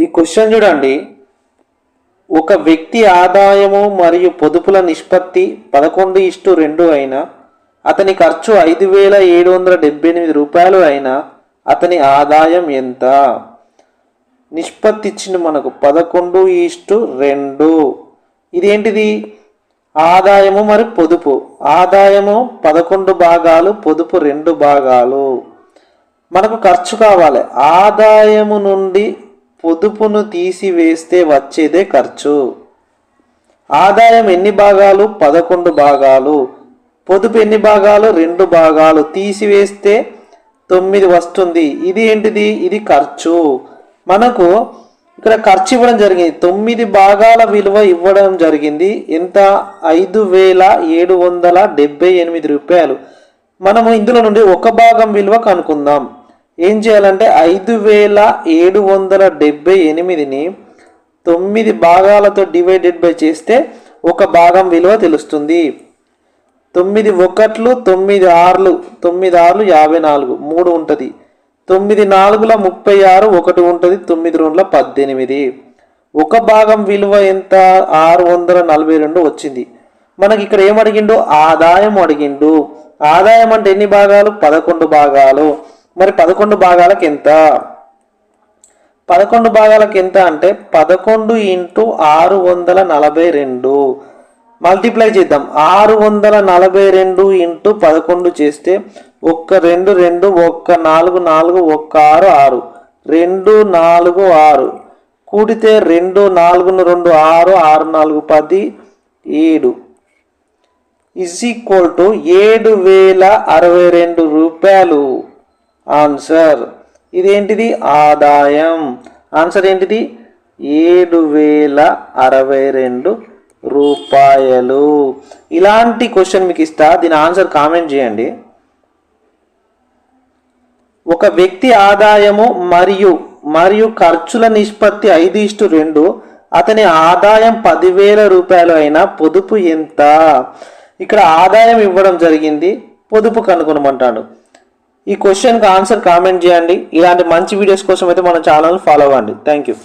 ఈ క్వశ్చన్ చూడండి. ఒక వ్యక్తి ఆదాయము మరియు పొదుపుల నిష్పత్తి 11:2 అయినా అతని ఖర్చు 5,778 రూపాయలు అయినా అతని ఆదాయం ఎంత? నిష్పత్తి ఇచ్చింది మనకు 11:2. ఇదేంటిది? ఆదాయము మరియు పొదుపు. ఆదాయము 11 భాగాలు, పొదుపు 2 భాగాలు. మనకు ఖర్చు కావాలి. ఆదాయము నుండి పొదుపును తీసివేస్తే వచ్చేదే ఖర్చు. ఆదాయం ఎన్ని భాగాలు? 11 భాగాలు. పొదుపు ఎన్ని భాగాలు? 2 భాగాలు. తీసివేస్తే 9 వస్తుంది. ఇది ఏంటిది? ఇది ఖర్చు. మనకు ఇక్కడ ఖర్చు ఇవ్వడం జరిగింది. 9 భాగాల విలువ ఇవ్వడం జరిగింది. ఎంత? 5,778 రూపాయలు. మనము ఇందులో నుండి ఒక భాగం విలువ కనుక్కుందాం. ఏం చేయాలంటే 5,778ని 9 భాగాలతో డివైడెడ్ బై చేస్తే ఒక భాగం విలువ తెలుస్తుంది. 9 1లు 9 6లు 9 6లు 54 3 ఉంటుంది. 9 4ల 36 1 ఉంటుంది. 9 2ల 18. ఒక భాగం విలువ ఎంత? 642 వచ్చింది. మనకి ఇక్కడ ఏమడిగిండు? ఆదాయం అడిగిండు. ఆదాయం అంటే ఎన్ని భాగాలు? 11 భాగాలు. మరి 11 భాగాలకు ఎంత? 11 భాగాలకు ఎంత అంటే 11 × 642 మల్టిప్లై చేద్దాం. 642 × 11 చేస్తే 1 2 2 1 4 4 1 6 6 2 4 6 కూడితే 2 4 2 6 6 4 10 7 7,062 రూపాయలు. ఆన్సర్ ఇదేంటిది? ఆదాయం. ఆన్సర్ ఏంటిది? 7,062 రూపాయలు. ఇలాంటి క్వశ్చన్ మీకు ఇస్తా, దీని ఆన్సర్ కామెంట్ చేయండి. ఒక వ్యక్తి ఆదాయము మరియు ఖర్చుల నిష్పత్తి 5:2. అతని ఆదాయం 10,000 రూపాయలు అయినా పొదుపు ఎంత? ఇక్కడ ఆదాయం ఇవ్వడం జరిగింది, పొదుపు కనుగొనమంటాడు. ఈ క్వశ్చన్కి ఆన్సర్ కామెంట్ చేయండి. ఇలాంటి మంచి వీడియోస్ కోసం అయితే మన ఛానల్ ఫాలో అవ్వండి. Thank you.